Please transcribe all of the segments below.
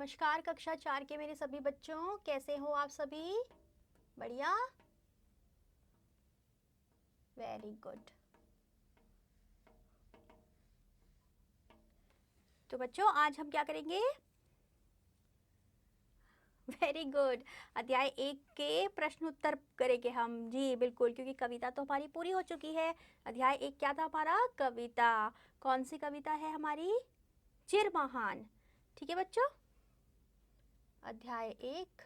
नमस्कार कक्षा 4 के मेरे सभी बच्चों, कैसे हो आप सभी? बढ़िया, वेरी गुड। तो बच्चों आज हम क्या करेंगे? Very good. अध्याय 1 के प्रश्न उत्तर करेंगे हम। जी बिल्कुल, क्योंकि कविता तो हमारी पूरी हो चुकी है। अध्याय 1 क्या था हमारा? कविता। कौन सी कविता है हमारी? चिरमहान। ठीक है बच्चों, अध्याय 1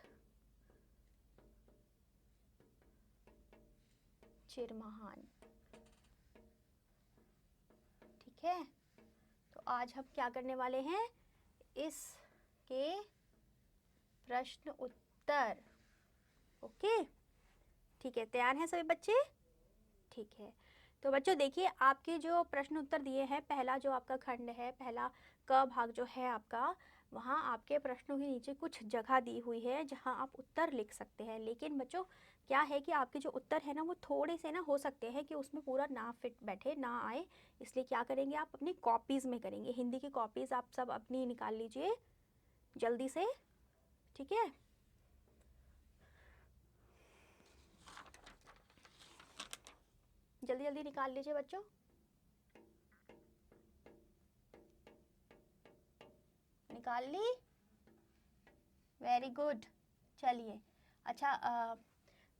चिरमहान। ठीक है, तो आज हम क्या करने वाले हैं? इसके प्रश्न उत्तर। ओके, ठीक है, तैयार हैं सभी बच्चे? ठीक है, तो बच्चों देखिए, आपके जो प्रश्न उत्तर दिए हैं, पहला जो आपका खंड है, पहला क भाग जो है आपका, वहाँ आपके प्रश्नों के नीचे कुछ जगह दी हुई है जहाँ आप उत्तर लिख सकते हैं। लेकिन बच्चों क्या है कि आपके जो उत्तर है ना, वो थोड़े से ना हो सकते हैं कि उसमें पूरा ना फिट बैठे, ना आए। इसलिए क्या करेंगे, आप अपनी कॉपीज़ में करेंगे। हिंदी की कॉपीज़ आप सब अपनी निकाल लीजिए जल्दी से। ठीक है, जल्दी जल्दी निकाल लीजिए बच्चों। निकाल ली? Very good. चलिए, अच्छा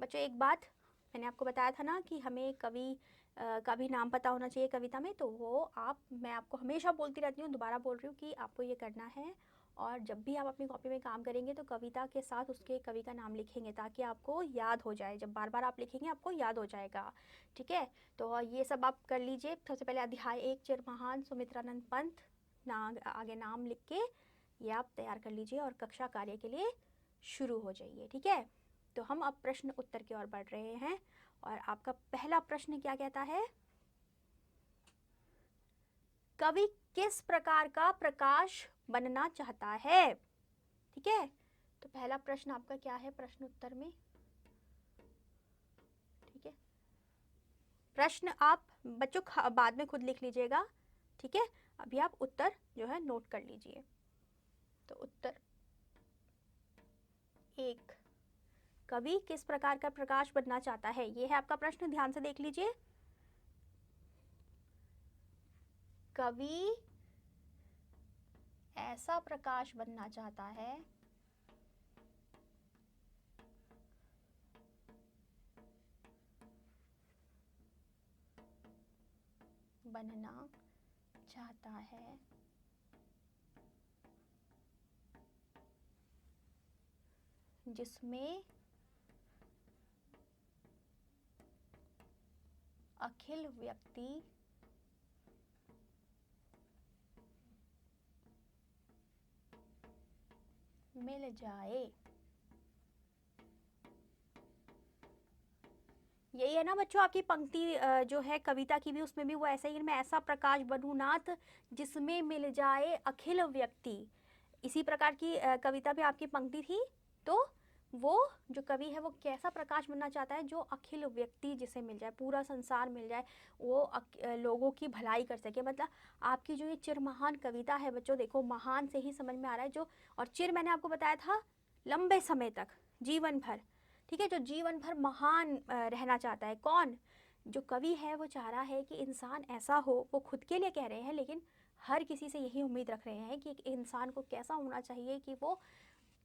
बच्चों एक बात, मैंने आपको बताया था ना कि हमें कवि का भी नाम पता होना चाहिए कविता में। तो वो मैं आपको हमेशा बोलती रहती हूँ, दोबारा बोल रही हूँ कि आपको ये करना है। और जब भी आप अपनी कॉपी में काम करेंगे तो कविता के साथ उसके कवि का नाम लिखेंगे, ताकि आपको याद हो जाए। जब बार बार आप लिखेंगे आपको याद हो जाएगा। ठीक है, तो ये सब आप कर लीजिए। सबसे पहले अध्याय 1 चिरमहान सुमित्रानंद पंत, आगे नाम लिख के ये आप तैयार कर लीजिए और कक्षा कार्य के लिए शुरू हो जाइए। ठीक है, तो हम अब प्रश्न उत्तर की ओर बढ़ रहे हैं। और आपका पहला प्रश्न क्या कहता है? कवि किस प्रकार का प्रकाश बनना चाहता है? ठीक है, तो पहला प्रश्न आपका क्या है प्रश्न उत्तर में? ठीक है, प्रश्न आप बच्चों बाद में खुद लिख लीजिएगा। ठीक है, अभी आप उत्तर जो है नोट कर लीजिए। तो उत्तर 1, कवि किस प्रकार का प्रकाश बनना चाहता है, ये है आपका प्रश्न। ध्यान से देख लीजिए। कवि ऐसा प्रकाश बनना चाहता है बनना चाहता है जिसमें अखिल व्यक्ति मिल जाए। यही है ना बच्चों आपकी पंक्ति जो है कविता की भी, उसमें भी वो ऐसा ही, मैं ऐसा प्रकाश बनूं नाथ जिसमें मिल जाए अखिल व्यक्ति। इसी प्रकार की कविता भी आपकी पंक्ति थी। तो वो जो कवि है वो कैसा प्रकाश बनना चाहता है? जो अखिल व्यक्ति जिसे मिल जाए, पूरा संसार मिल जाए, वो लोगों की भलाई कर सके। मतलब आपकी जो ये चिरमहान कविता है बच्चों, देखो महान से ही समझ में आ रहा है। जो और चिर मैंने आपको बताया था लंबे समय तक, जीवन भर। ठीक है, जो जीवन भर महान रहना चाहता है। कौन? जो कवि है वो चाह रहा है कि इंसान ऐसा हो, वो खुद के लिए कह रहे हैं लेकिन हर किसी से यही उम्मीद रख रहे हैं कि एक इंसान को कैसा होना चाहिए कि वो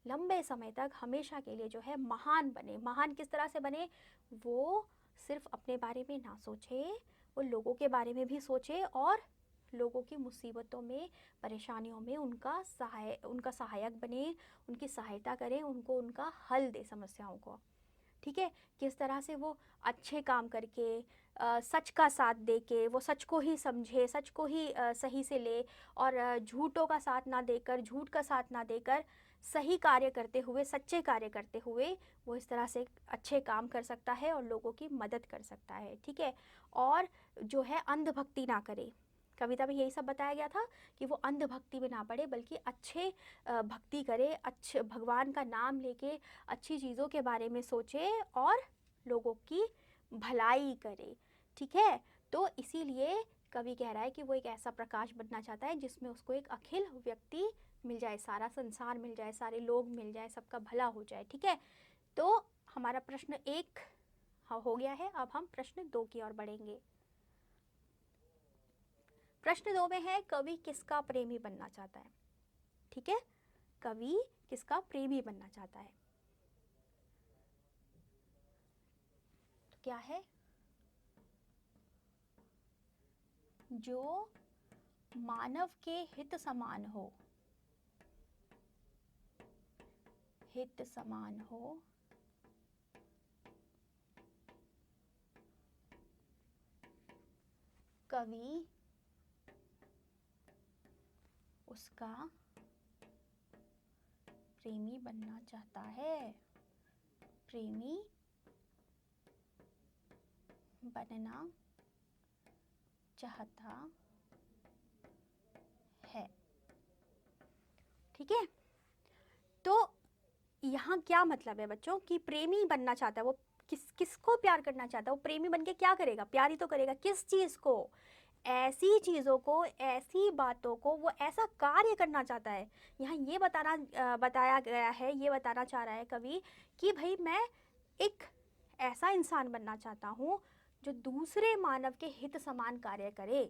लंबे समय तक हमेशा के लिए जो है महान बने। महान किस तरह से बने? वो सिर्फ अपने बारे में ना सोचे, वो लोगों के बारे में भी सोचे और लोगों की मुसीबतों में, परेशानियों में उनका सहायक बने, उनकी सहायता करें, उनको उनका हल दे समस्याओं को। ठीक है, किस तरह से वो अच्छे काम करके, सच का साथ दे के, वो सच को ही समझे, सच को ही सही से ले, और झूठों का साथ ना देकर, झूठ का साथ ना देकर, सही कार्य करते हुए, सच्चे कार्य करते हुए वो इस तरह से अच्छे काम कर सकता है और लोगों की मदद कर सकता है। ठीक है, और जो है अंधभक्ति ना करे। कविता में यही सब बताया गया था कि वो अंधभक्ति में ना पड़े, बल्कि अच्छे भक्ति करे, अच्छे भगवान का नाम लेके अच्छी चीज़ों के बारे में सोचे और लोगों की भलाई करे। ठीक है, तो इसीलिए कवि कह रहा है कि वो एक ऐसा प्रकाश बनना चाहता है जिसमें उसको एक अखिल व्यक्ति मिल जाए, सारा संसार मिल जाए, सारे लोग मिल जाए, सबका भला हो जाए। ठीक है, तो हमारा प्रश्न 1 हो गया है। अब हम प्रश्न 2 की ओर बढ़ेंगे। प्रश्न 2 में है, कवि किसका प्रेमी बनना चाहता है? ठीक है, कवि किसका प्रेमी बनना चाहता है? तो क्या है? जो मानव के हित समान हो, हित समान हो, कवि उसका प्रेमी बनना चाहता है, प्रेमी बनना चाहता है। ठीक है, तो यहाँ क्या मतलब है बच्चों कि प्रेमी बनना चाहता है, वो किसको प्यार करना चाहता है? वो प्रेमी बनके क्या करेगा? प्यार ही तो करेगा। किस चीज को? ऐसी चीजों को, ऐसी बातों को, वो ऐसा कार्य करना चाहता है। यहाँ ये बताया गया है, ये बताना चाह रहा है कवि कि भाई मैं एक ऐसा इंसान बनना चाहता हूँ जो दूसरे मानव के हित समान कार्य करे।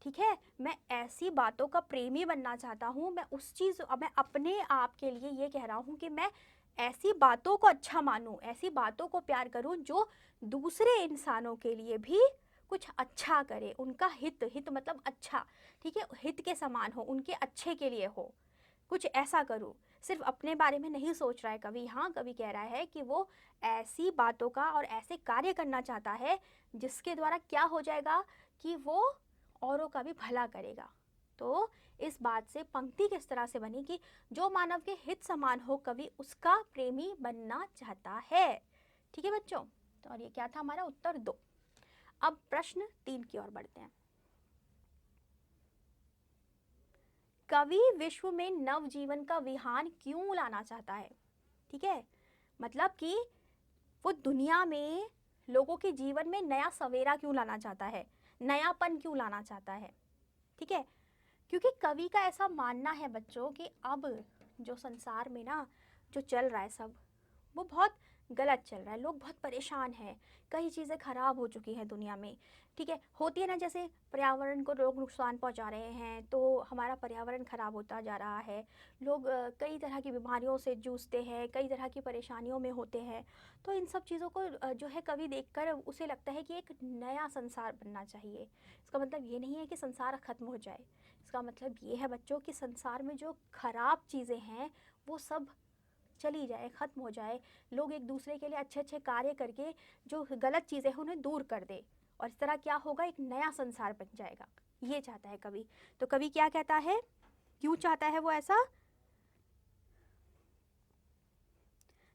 ठीक है, मैं ऐसी बातों का प्रेमी बनना चाहता हूँ। मैं अपने आप के लिए ये कह रहा हूँ कि मैं ऐसी बातों को अच्छा मानूं, ऐसी बातों को प्यार करूं जो दूसरे इंसानों के लिए भी कुछ अच्छा करे, उनका हित मतलब अच्छा, ठीक है, हित के समान हो, उनके अच्छे के लिए हो, कुछ ऐसा करूं। सिर्फ अपने बारे में नहीं सोच रहा है कवि। हाँ, कवि कह रहा है कि वो ऐसी बातों का और ऐसे कार्य करना चाहता है जिसके द्वारा क्या हो जाएगा कि वो औरों का भी भला करेगा। तो इस बात से पंक्ति किस तरह से बनी कि जो मानव के हित समान हो, कवि उसका प्रेमी बनना चाहता है। ठीक है बच्चों, तो और ये क्या था हमारा उत्तर 2। अब प्रश्न 3 की ओर बढ़ते हैं। कवि विश्व में नव जीवन का विहान क्यों लाना चाहता है? ठीक है, मतलब कि वो दुनिया में लोगों के जीवन में नया सवेरा क्यों लाना चाहता है, नयापन क्यों लाना चाहता है? ठीक है, क्योंकि कवि का ऐसा मानना है बच्चों कि अब जो संसार में ना जो चल रहा है सब, वो बहुत गलत चल रहा है। लोग बहुत परेशान हैं, कई चीज़ें खराब हो चुकी हैं दुनिया में। ठीक है, होती है ना, जैसे पर्यावरण को लोग नुकसान पहुंचा रहे हैं तो हमारा पर्यावरण खराब होता जा रहा है। लोग कई तरह की बीमारियों से जूझते हैं, कई तरह की परेशानियों में होते हैं। तो इन सब चीज़ों को जो है कवि देखकर उसे लगता है कि एक नया संसार बनना चाहिए। इसका मतलब ये नहीं है कि संसार खत्म हो जाए, इसका मतलब ये है बच्चों कि संसार में जो खराब चीज़ें हैं वो सब चली जाए, ख़त्म हो जाए। लोग एक दूसरे के लिए अच्छे अच्छे कार्य करके जो गलत चीज़ें हैं उन्हें दूर कर दे, और इस तरह क्या होगा, एक नया संसार बन जाएगा। ये चाहता है कवि। तो कवि क्या कहता है, क्यों चाहता है वो ऐसा?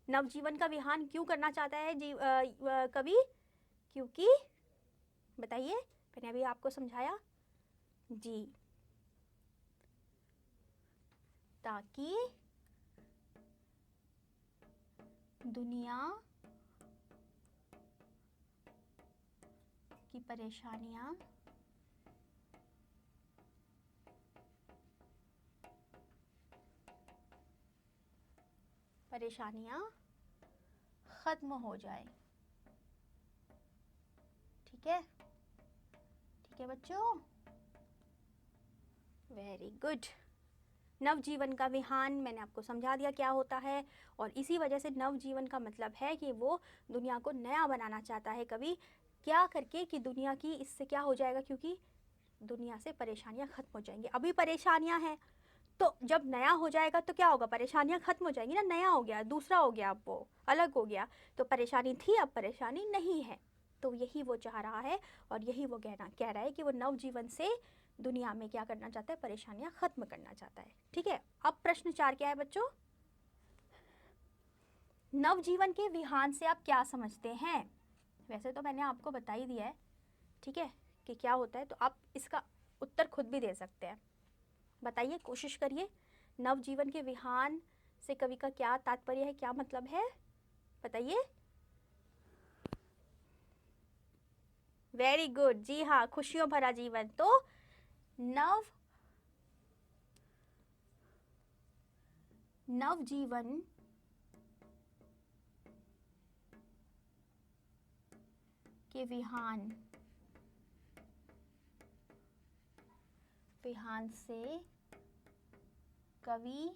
नवजीवन का विहान क्यों करना चाहता है कवि? क्योंकि बताइए, मैंने अभी आपको समझाया जी, ताकि दुनिया की परेशानियां खत्म हो जाए। ठीक है, ठीक है बच्चों, वेरी गुड। नवजीवन का विहान मैंने आपको समझा दिया क्या होता है, और इसी वजह से नवजीवन का मतलब है कि वो दुनिया को नया बनाना चाहता है कवि। क्या करके कि दुनिया की इससे क्या हो जाएगा, क्योंकि दुनिया से परेशानियां खत्म हो जाएंगी। अभी परेशानियां हैं, तो जब नया हो जाएगा तो क्या होगा, परेशानियां खत्म हो जाएंगी ना, नया हो गया, दूसरा हो गया, अब वो अलग हो गया। तो परेशानी थी, अब परेशानी नहीं है। तो यही वो चाह रहा है, और यही वो कह रहा है कि वो नवजीवन से दुनिया में क्या करना चाहता है, परेशानियां खत्म करना चाहता है। ठीक है, अब प्रश्न 4 क्या है बच्चों? नवजीवन के विहान से आप क्या समझते हैं? वैसे तो मैंने आपको बता ही दिया है, ठीक है, कि क्या होता है, तो आप इसका उत्तर खुद भी दे सकते हैं। बताइए, कोशिश करिए। नवजीवन के विहान से कवि का क्या तात्पर्य है, क्या मतलब है, बताइए। वेरी गुड, जी हाँ, खुशियों भरा जीवन। तो नव नवजीवन के विहान से कवि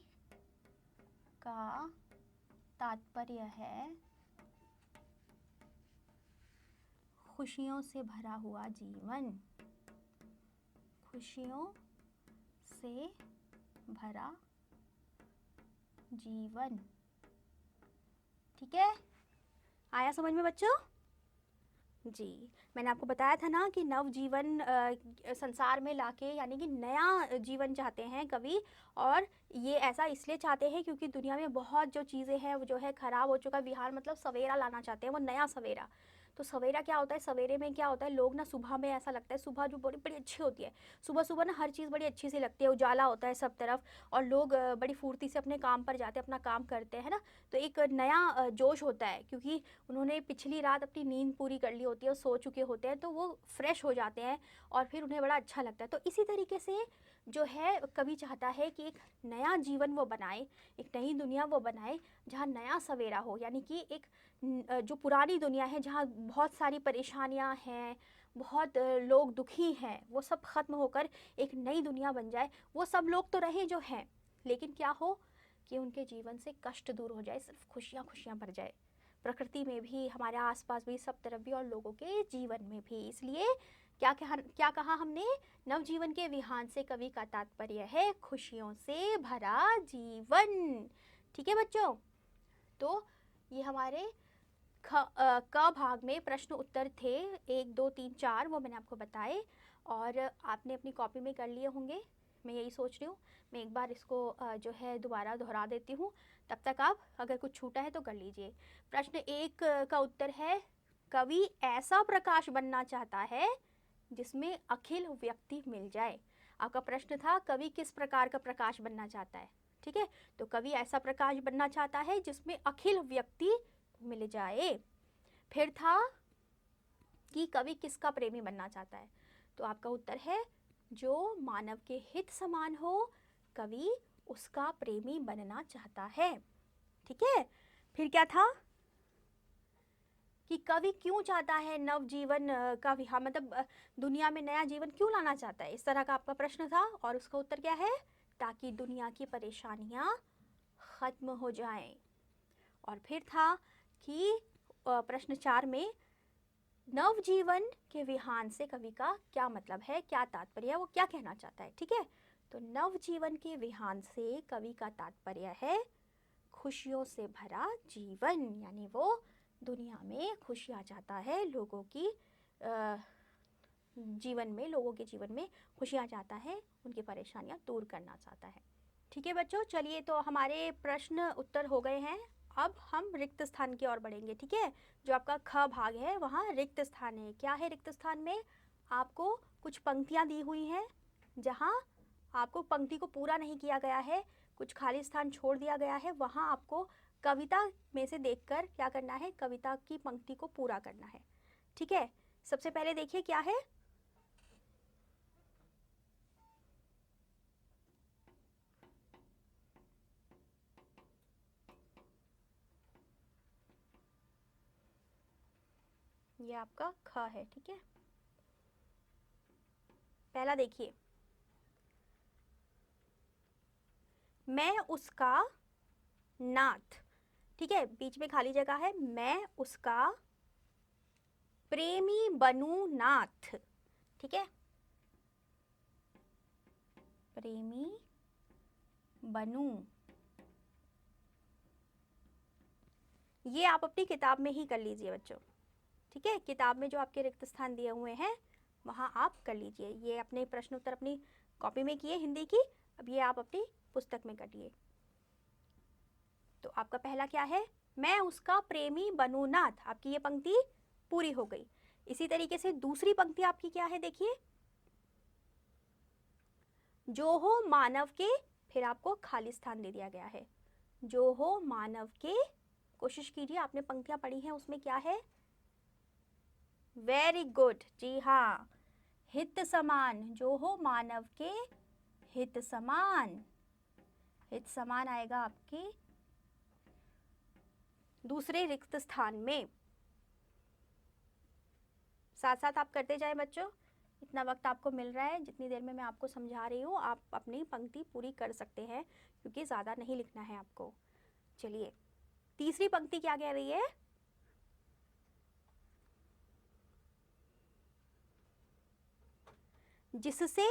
का तात्पर्य है खुशियों से भरा हुआ जीवन। खुशियों से भरा जीवन। ठीक है, आया समझ में बच्चों? जी, मैंने आपको बताया था ना कि नवजीवन संसार में लाके यानी कि नया जीवन चाहते हैं कवि, और ये ऐसा इसलिए चाहते हैं क्योंकि दुनिया में बहुत जो चीज़ें हैं वो जो है ख़राब हो चुका विहार, मतलब सवेरा लाना चाहते हैं, वो नया सवेरा। तो सवेरा क्या होता है, सवेरे में क्या होता है, लोग ना सुबह में ऐसा लगता है, सुबह जो बड़ी बड़ी अच्छी होती है, सुबह सुबह ना हर चीज़ बड़ी अच्छी सी लगती है, उजाला होता है सब तरफ, और लोग बड़ी फुर्ती से अपने काम पर जाते हैं, अपना काम करते हैं ना, तो एक नया जोश होता है क्योंकि उन्होंने पिछली रात अपनी नींद पूरी कर ली होती है और सो चुके होते हैं, तो वो फ्रेश हो जाते हैं और फिर उन्हें बड़ा अच्छा लगता है। तो इसी तरीके से जो है कवि चाहता है कि एक नया जीवन वो बनाए, एक नई दुनिया वो बनाए जहाँ नया सवेरा हो, यानी कि एक जो पुरानी दुनिया है जहाँ बहुत सारी परेशानियाँ हैं, बहुत लोग दुखी हैं, वो सब ख़त्म होकर एक नई दुनिया बन जाए। वो सब लोग तो रहे जो हैं, लेकिन क्या हो कि उनके जीवन से कष्ट दूर हो जाए, सिर्फ खुशियाँ खुशियाँ भर जाए, प्रकृति में भी, हमारे आसपास भी, सब तरफ भी, और लोगों के जीवन में भी। इसलिए क्या कहा हमने, नवजीवन के विहान से कवि का तात्पर्य है खुशियों से भरा जीवन। ठीक है बच्चों, तो ये हमारे क भाग में प्रश्न उत्तर थे 1 2 3 4, वो मैंने आपको बताए और आपने अपनी कॉपी में कर लिए होंगे, मैं यही सोच रही हूँ। मैं एक बार इसको जो है दोबारा दोहरा देती हूँ, तब तक आप अगर कुछ छूटा है तो कर लीजिए। प्रश्न 1 का उत्तर है, कवि ऐसा प्रकाश बनना चाहता है जिसमें अखिल व्यक्ति मिल जाए। आपका प्रश्न था कवि किस प्रकार का प्रकाश बनना चाहता है, ठीक है, तो कवि ऐसा प्रकाश बनना चाहता है जिसमें अखिल व्यक्ति मिल जाए। फिर था कि कवि किसका प्रेमी बनना चाहता है, तो आपका उत्तर है जो मानव के हित समान हो, कवि उसका प्रेमी बनना चाहता है। ठीक है, फिर क्या था कि कवि क्यों चाहता है नवजीवन का विहार, मतलब दुनिया में नया जीवन क्यों लाना चाहता है, इस तरह का आपका प्रश्न था, और उसका उत्तर क्या है, ताकि दुनिया की परेशानियां खत्म हो जाएं। और फिर था कि प्रश्न 4 में नवजीवन के विहान से कवि का क्या मतलब है, क्या तात्पर्य है, वो क्या कहना चाहता है। ठीक है, तो नवजीवन के विहान से कवि का तात्पर्य है खुशियों से भरा जीवन, यानी वो दुनिया में खुशियाँ चाहता है, लोगों की जीवन में, लोगों के जीवन में खुशियाँ चाहता है, उनकी परेशानियाँ दूर करना चाहता है। ठीक है बच्चों, चलिए तो हमारे प्रश्न उत्तर हो गए हैं, अब हम रिक्त स्थान की ओर बढ़ेंगे। ठीक है, जो आपका ख भाग है वहाँ रिक्त स्थान है। क्या है रिक्त स्थान में, आपको कुछ पंक्तियाँ दी हुई हैं जहाँ आपको पंक्ति को पूरा नहीं किया गया है, कुछ खाली स्थान छोड़ दिया गया है, वहाँ आपको कविता में से देखकर क्या करना है, कविता की पंक्ति को पूरा करना है। ठीक है, सबसे पहले देखिए क्या है, ये आपका ख है। ठीक है, पहला देखिए, मैं उसका नाथ, ठीक है, बीच में खाली जगह है, मैं उसका प्रेमी बनूं नाथ। ठीक है, प्रेमी बनूं, ये आप अपनी किताब में ही कर लीजिए बच्चों। ठीक है, किताब में जो आपके रिक्त स्थान दिए हुए हैं वहाँ आप कर लीजिए। ये अपने प्रश्न उत्तर अपनी कॉपी में किए हिंदी की, अब ये आप अपनी पुस्तक में करिए। तो आपका पहला क्या है, मैं उसका प्रेमी बनूं नाथ, आपकी ये पंक्ति पूरी हो गई। इसी तरीके से दूसरी पंक्ति आपकी क्या है, देखिए, जो हो मानव के, फिर आपको खाली स्थान दे दिया गया है, जो हो मानव के, कोशिश कीजिए, आपने पंक्तियां पढ़ी हैं उसमें क्या है, वेरी गुड, जी हाँ, हित समान, जो हो मानव के हित समान, हित समान आएगा आपके दूसरे रिक्त स्थान में। साथ साथ आप करते जाए बच्चों, इतना वक्त आपको मिल रहा है, जितनी देर में मैं आपको समझा रही हूँ आप अपनी पंक्ति पूरी कर सकते हैं, क्योंकि ज़्यादा नहीं लिखना है आपको। चलिए, तीसरी पंक्ति क्या कह रही है? जिससे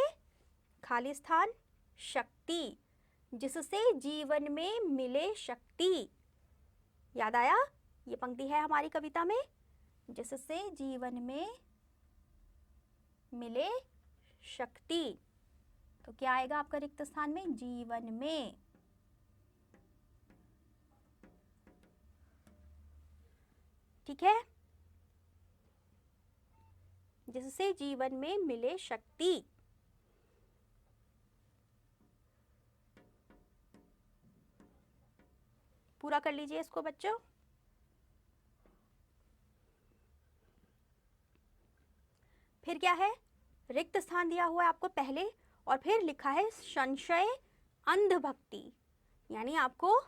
खाली स्थान शक्ति, जिससे जीवन में मिले शक्ति। याद आया? ये पंक्ति है हमारी कविता में, जिससे जीवन में मिले शक्ति। तो क्या आएगा आपका रिक्त स्थान में? जीवन में। ठीक है, जिससे जीवन में मिले शक्ति। पूरा कर लीजिए इसको बच्चों। फिर क्या है? रिक्त स्थान दिया हुआ है आपको पहले, और फिर लिखा है संशय अंधभक्ति। यानी आपको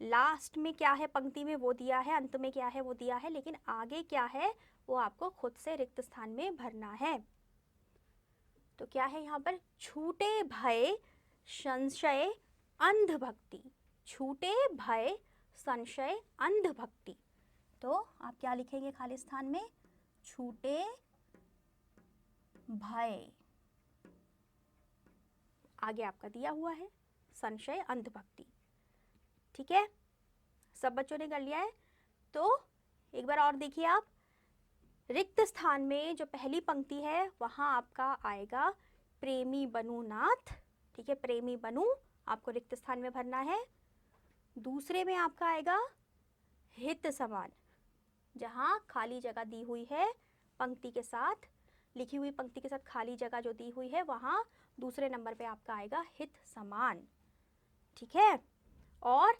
लास्ट में क्या है पंक्ति में वो दिया है, अंत में क्या है वो दिया है, लेकिन आगे क्या है वो आपको खुद से रिक्त स्थान में भरना है। तो क्या है यहाँ पर? छूटे भय संशय अंधभक्ति। छूटे भय संशय अंधभक्ति। तो आप क्या लिखेंगे खाली स्थान में? छूटे भय, आगे आपका दिया हुआ है संशय अंधभक्ति। ठीक है, सब बच्चों ने कर लिया है? तो एक बार और देखिए आप, रिक्त स्थान में जो पहली पंक्ति है वहां आपका आएगा प्रेमी बनू नाथ। ठीक है, प्रेमी बनू आपको रिक्त स्थान में भरना है। दूसरे में आपका आएगा हित समान, जहां खाली जगह दी हुई है पंक्ति के साथ, लिखी हुई पंक्ति के साथ खाली जगह जो दी हुई है वहां दूसरे नंबर पे आपका आएगा हित समान। ठीक है, और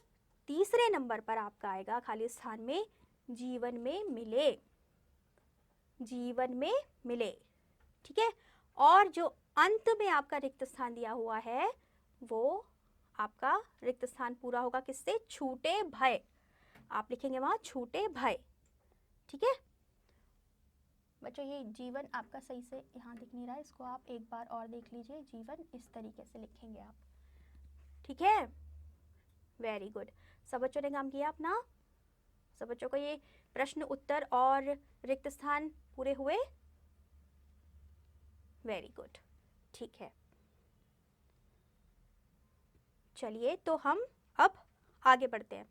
तीसरे नंबर पर आपका आएगा खाली स्थान में जीवन में मिले। जीवन में मिले। ठीक है, और जो अंत में आपका रिक्त स्थान दिया हुआ है वो आपका रिक्त स्थान पूरा होगा किससे? छूटे भय। आप लिखेंगे वहां छूटे भय। ठीक है बच्चों, ये जीवन आपका सही से यहाँ दिख नहीं रहा है, इसको आप एक बार और देख लीजिए। जीवन इस तरीके से लिखेंगे आप। ठीक है, वेरी गुड। सब बच्चों ने काम किया अपना? सब बच्चों को ये प्रश्न उत्तर और रिक्त स्थान पूरे हुए? वेरी गुड, ठीक है। चलिए, तो हम अब आगे बढ़ते हैं।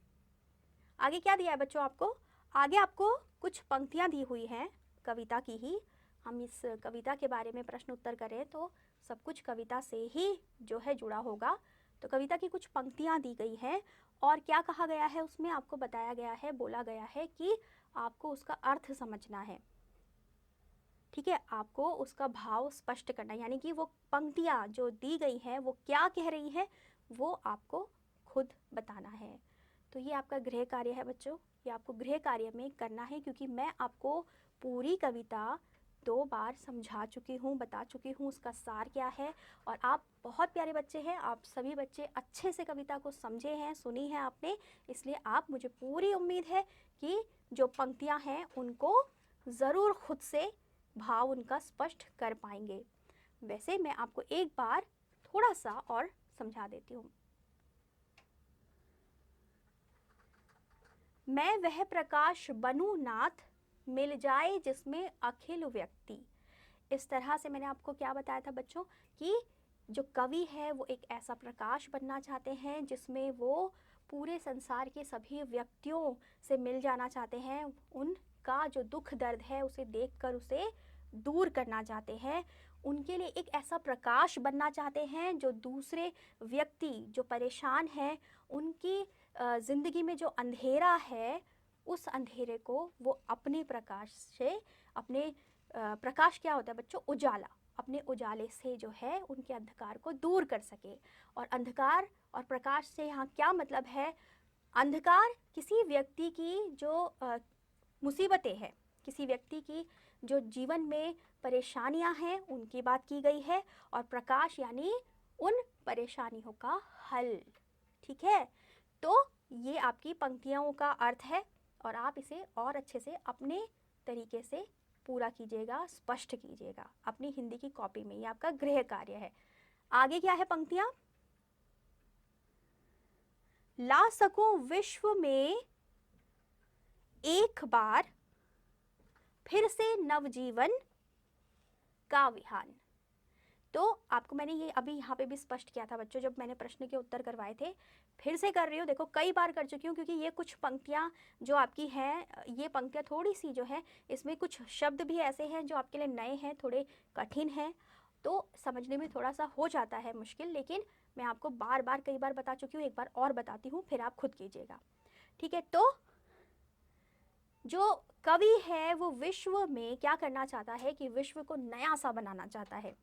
आगे क्या दिया है बच्चों आपको? आगे आपको कुछ पंक्तियां दी हुई हैं कविता की ही। हम इस कविता के बारे में प्रश्न उत्तर करें तो सब कुछ कविता से ही जो है जुड़ा होगा। तो कविता की कुछ पंक्तियां दी गई हैं, और क्या कहा गया है उसमें आपको बताया गया है, बोला गया है कि आपको उसका अर्थ समझना है। ठीक है, आपको उसका भाव स्पष्ट करना है, यानी कि वो पंक्तियां जो दी गई हैं वो क्या कह रही है वो आपको खुद बताना है। तो ये आपका गृह कार्य है बच्चों, ये आपको गृह कार्य में करना है, क्योंकि मैं आपको पूरी कविता 2 बार समझा चुकी हूँ, बता चुकी हूँ उसका सार क्या है। और आप बहुत प्यारे बच्चे हैं, आप सभी बच्चे अच्छे से कविता को समझे हैं, सुनी है आपने, इसलिए आप, मुझे पूरी उम्मीद है कि जो पंक्तियाँ हैं उनको ज़रूर खुद से भाव उनका स्पष्ट कर पाएंगे। वैसे मैं आपको एक बार थोड़ा सा और समझा देती हूँ। मैं वह प्रकाश बनूं नाथ, मिल जाए जिसमें अखिल व्यक्ति। इस तरह से मैंने आपको क्या बताया था बच्चों कि जो कवि है वो एक ऐसा प्रकाश बनना चाहते हैं जिसमें वो पूरे संसार के सभी व्यक्तियों से मिल जाना चाहते हैं, उनका जो दुख दर्द है उसे देखकर उसे दूर करना चाहते हैं। उनके लिए एक ऐसा प्रकाश बनना चाहते हैं जो दूसरे व्यक्ति जो परेशान हैं उनकी ज़िंदगी में जो अंधेरा है उस अंधेरे को वो अपने प्रकाश से, अपने प्रकाश क्या होता है बच्चों? उजाला। अपने उजाले से जो है उनके अंधकार को दूर कर सके। और अंधकार और प्रकाश से यहाँ क्या मतलब है? अंधकार किसी व्यक्ति की जो मुसीबतें हैं, किसी व्यक्ति की जो जीवन में परेशानियां हैं उनकी बात की गई है, और प्रकाश यानी उन परेशानियों का हल। ठीक है, तो ये आपकी पंक्तियों का अर्थ है और आप इसे और अच्छे से अपने तरीके से पूरा कीजिएगा, स्पष्ट कीजिएगा अपनी हिंदी की कॉपी में। ये आपका गृह कार्य है। आगे क्या है पंक्तियां? ला सकूं विश्व में एक बार फिर से नवजीवन का विहान। तो आपको मैंने ये अभी यहाँ पे भी स्पष्ट किया था बच्चों, जब मैंने प्रश्न के उत्तर करवाए थे। फिर से कर रही हूँ, देखो कई बार कर चुकी हूँ, क्योंकि ये कुछ पंक्तियाँ जो आपकी हैं, ये पंक्तियाँ थोड़ी सी जो है, इसमें कुछ शब्द भी ऐसे हैं जो आपके लिए नए हैं, थोड़े कठिन हैं, तो समझने में थोड़ा सा हो जाता है मुश्किल। लेकिन मैं आपको बार बार कई बार बता चुकी हूँ, एक बार और बताती हूँ, फिर आप खुद कीजिएगा। ठीक है, तो जो कवि है वो विश्व में क्या करना चाहता है कि विश्व को नया सा बनाना चाहता है।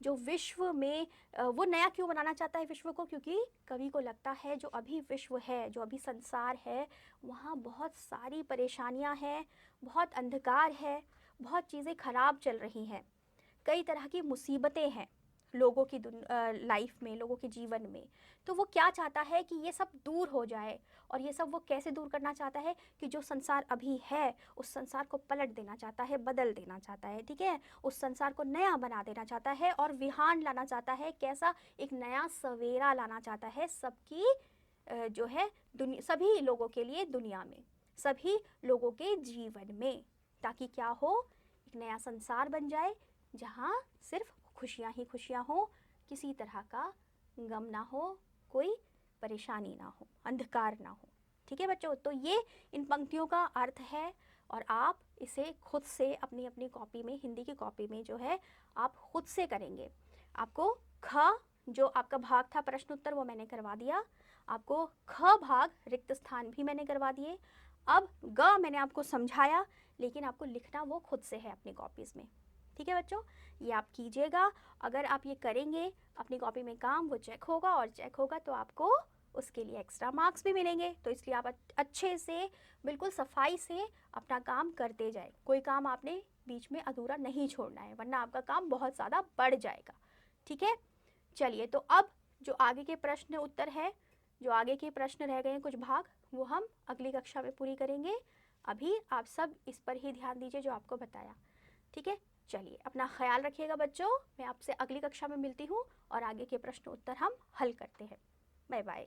जो विश्व में वो नया क्यों बनाना चाहता है विश्व को? क्योंकि कवि को लगता है जो अभी विश्व है, जो अभी संसार है, वहाँ बहुत सारी परेशानियाँ हैं, बहुत अंधकार है, बहुत चीज़ें खराब चल रही हैं, कई तरह की मुसीबतें हैं लोगों की लाइफ में, लोगों के जीवन में। तो वो क्या चाहता है कि ये सब दूर हो जाए। और ये सब वो कैसे दूर करना चाहता है कि जो संसार अभी है उस संसार को पलट देना चाहता है, बदल देना चाहता है। ठीक है, उस संसार को नया बना देना चाहता है और विहान लाना चाहता है। कैसा? एक नया सवेरा लाना चाहता है सबकी जो है सभी लोगों के लिए, दुनिया में सभी लोगों के जीवन में, ताकि क्या हो, एक नया संसार बन जाए जहाँ सिर्फ खुशियाँ ही खुशियाँ हो, किसी तरह का गम ना हो, कोई परेशानी ना हो, अंधकार ना हो। ठीक है बच्चों, तो ये इन पंक्तियों का अर्थ है और आप इसे खुद से अपनी अपनी कॉपी में, हिंदी की कॉपी में जो है आप खुद से करेंगे। आपको ख जो आपका भाग था प्रश्न उत्तर वो मैंने करवा दिया, आपको ख भाग रिक्त स्थान भी मैंने करवा दिए। अब ग मैंने आपको समझाया, लेकिन आपको लिखना वो खुद से है अपनी कॉपीज़ में। ठीक है बच्चों, ये आप कीजिएगा। अगर आप ये करेंगे अपनी कॉपी में काम, वो चेक होगा और चेक होगा तो आपको उसके लिए एक्स्ट्रा मार्क्स भी मिलेंगे। तो इसलिए आप अच्छे से, बिल्कुल सफाई से अपना काम करते जाए। कोई काम आपने बीच में अधूरा नहीं छोड़ना है, वरना आपका काम बहुत ज़्यादा बढ़ जाएगा। ठीक है, चलिए, तो अब जो आगे के प्रश्न उत्तर है, जो आगे के प्रश्न रह गए हैं कुछ भाग, वो हम अगली कक्षा में पूरी करेंगे। अभी आप सब इस पर ही ध्यान दीजिए जो आपको बताया। ठीक है, चलिए, अपना ख्याल रखिएगा बच्चों। मैं आपसे अगली कक्षा में मिलती हूँ और आगे के प्रश्न उत्तर हम हल करते हैं। Bye bye.